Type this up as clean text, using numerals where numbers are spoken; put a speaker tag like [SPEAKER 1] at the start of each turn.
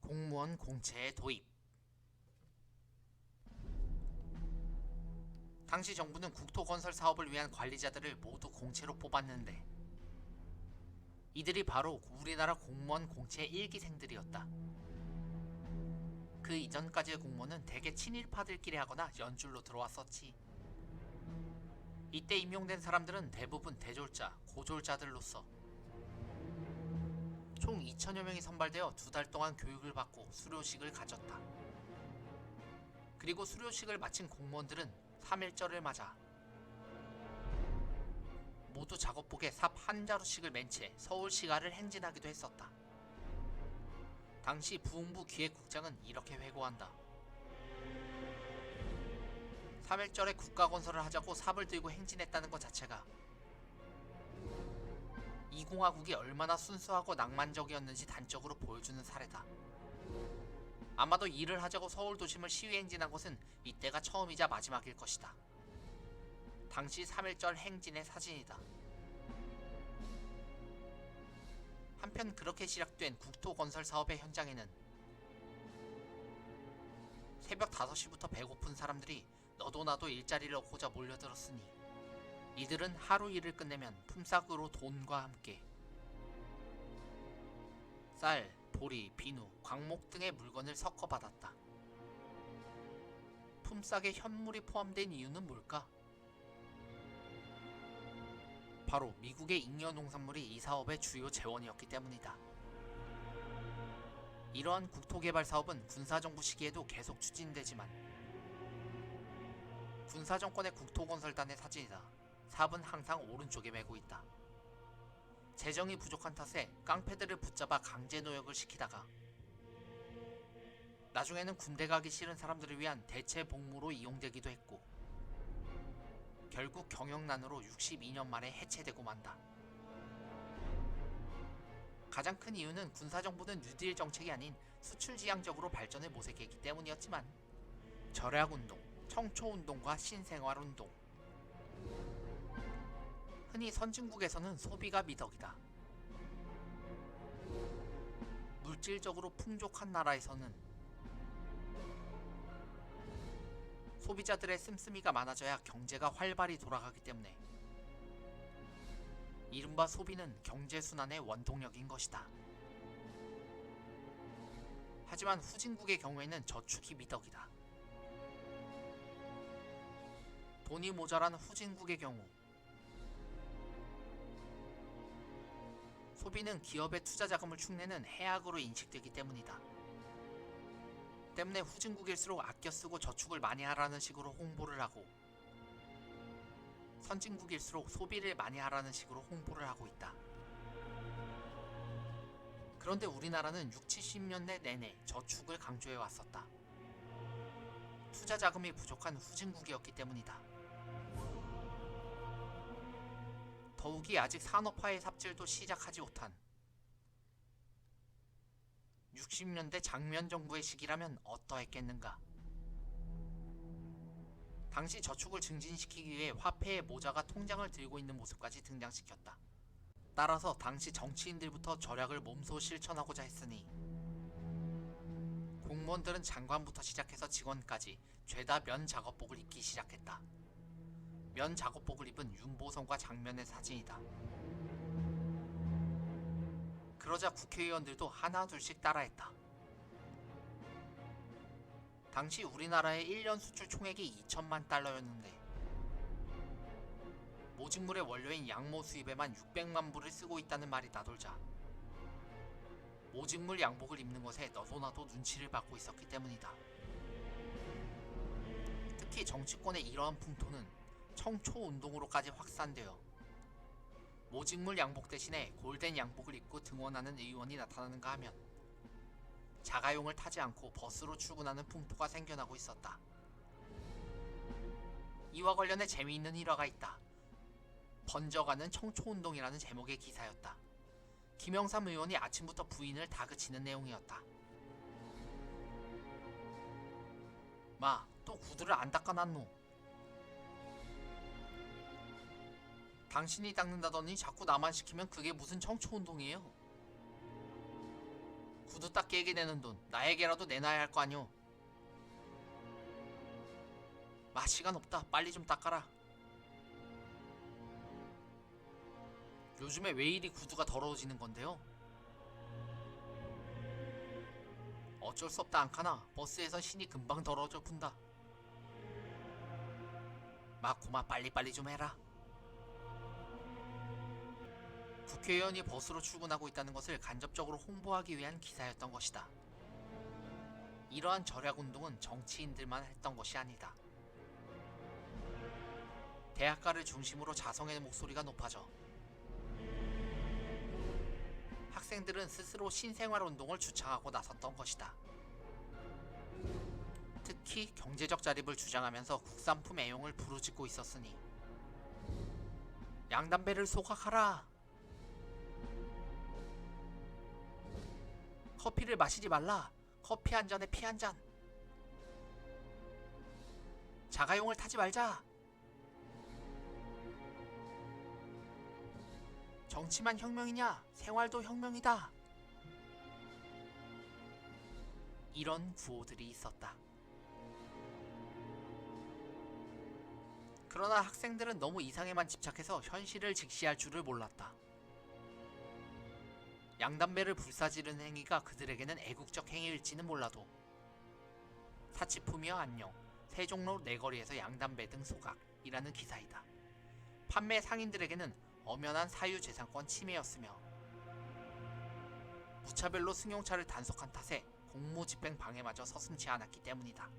[SPEAKER 1] 공무원 공채의 도입. 당시 정부는 국토건설 사업을 위한 관리자들을 모두 공채로 뽑았는데 이들이 바로 우리나라 공무원 공채 1기생들이었다. 그 이전까지의 공무원은 대개 친일파들끼리 하거나 연줄로 들어왔었지. 이때 임용된 사람들은 대부분 대졸자, 고졸자들로서 총 2천여 명이 선발되어 2달 동안 교육을 받고 수료식을 가졌다. 그리고 수료식을 마친 공무원들은 3.1절을 맞아 모두 작업복에 삽 한 자루씩을 맨 채 서울시가를 행진하기도 했었다. 당시 부흥부 기획국장은 이렇게 회고한다. 3.1절에 국가건설을 하자고 삽을 들고 행진했다는 것 자체가 이 공화국이 얼마나 순수하고 낭만적이었는지 단적으로 보여주는 사례다. 아마도 일을 하자고 서울 도심을 시위 행진한 것은 이때가 처음이자 마지막일 것이다. 당시 3.1절 행진의 사진이다. 한편 그렇게 시작된 국토건설 사업의 현장에는 새벽 5시부터 배고픈 사람들이 너도 나도 일자리를 얻고자 몰려들었으니 이들은 하루 일을 끝내면 품삯으로 돈과 함께 쌀, 보리, 비누, 광목 등의 물건을 섞어 받았다. 품삯에 현물이 포함된 이유는 뭘까? 바로 미국의 잉여 농산물이 이 사업의 주요 재원이었기 때문이다. 이러한 국토개발 사업은 군사정부 시기에도 계속 추진되지만 군사정권의 국토건설단의 사진이다. 삽은 항상 오른쪽에 메고 있다. 재정이 부족한 탓에 깡패들을 붙잡아 강제노역을 시키다가 나중에는 군대 가기 싫은 사람들을 위한 대체 복무로 이용되기도 했고 결국 경영난으로 62년 만에 해체되고 만다. 가장 큰 이유는 군사정부는 뉴딜 정책이 아닌 수출지향적으로 발전을 모색했기 때문이었지만 절약운동, 청초운동과 신생활운동, 흔히 선진국에서는 소비가 미덕이다. 물질적으로 풍족한 나라에서는 소비자들의 씀씀이가 많아져야 경제가 활발히 돌아가기 때문에 이른바 소비는 경제순환의 원동력인 것이다. 하지만 후진국의 경우에는 저축이 미덕이다. 돈이 모자란 후진국의 경우 소비는 기업의 투자 자금을 축내는 해악으로 인식되기 때문이다. 때문에 후진국일수록 아껴 쓰고 저축을 많이 하라는 식으로 홍보를 하고 선진국일수록 소비를 많이 하라는 식으로 홍보를 하고 있다. 그런데 우리나라는 60, 70년대 내내 저축을 강조해 왔었다. 투자 자금이 부족한 후진국이었기 때문이다. 더욱이 아직 산업화의 삽질도 시작하지 못한 60년대 장면 정부의 시기라면 어떠했겠는가. 당시 저축을 증진시키기 위해 화폐의 모자가 통장을 들고 있는 모습까지 등장시켰다. 따라서 당시 정치인들부터 절약을 몸소 실천하고자 했으니 공무원들은 장관부터 시작해서 직원까지 죄다 면 작업복을 입기 시작했다. 면 작업복을 입은 윤보성과 장면의 사진이다. 그러자 국회의원들도 하나 둘씩 따라했다. 당시 우리나라의 1년 수출 총액이 2천만 달러였는데 모직물의 원료인 양모 수입에만 600만 불을 쓰고 있다는 말이 나돌자 모직물 양복을 입는 것에 너도 나도 눈치를 받고 있었기 때문이다. 특히 정치권의 이러한 풍토는 청초운동으로까지 확산되어 모직물 양복 대신에 골덴 양복을 입고 등원하는 의원이 나타나는가 하면 자가용을 타지 않고 버스로 출근하는 풍토가 생겨나고 있었다. 이와 관련해 재미있는 일화가 있다. 번져가는 청초운동이라는 제목의 기사였다. 김영삼 의원이 아침부터 부인을 다그치는 내용이었다. 마, 또 구두를 안 닦아놨노? 당신이 닦는다더니 자꾸 나만 시키면 그게 무슨 청초운동이에요? 구두 닦기에게 내는 돈 나에게라도 내놔야 할 거 아니오. 시간 없다. 빨리 좀 닦아라. 요즘에 왜 이리 구두가 더러워지는 건데요? 어쩔 수 없다 않카나. 버스에선 신이 금방 더러워져 푼다. 고마 빨리빨리 좀 해라. 국회의원이 버스로 출근하고 있다는 것을 간접적으로 홍보하기 위한 기사였던 것이다. 이러한 절약운동은 정치인들만 했던 것이 아니다. 대학가를 중심으로 자성의 목소리가 높아져 학생들은 스스로 신생활운동을 주창하고 나섰던 것이다. 특히 경제적 자립을 주장하면서 국산품 애용을 부르짖고 있었으니 양담배를 소각하라. 커피를 마시지 말라. 커피 한 잔에 피 한 잔. 자가용을 타지 말자. 정치만 혁명이냐? 생활도 혁명이다. 이런 구호들이 있었다. 그러나 학생들은 너무 이상에만 집착해서 현실을 직시할 줄을 몰랐다. 양담배를 불사지르는 행위가 그들에게는 애국적 행위일지는 몰라도 사치품이여 안녕. 세종로 내거리에서 양담배 등 소각이라는 기사이다. 판매 상인들에게는 엄연한 사유재산권 침해였으며 무차별로 승용차를 단속한 탓에 공무집행 방해마저 서슴지 않았기 때문이다.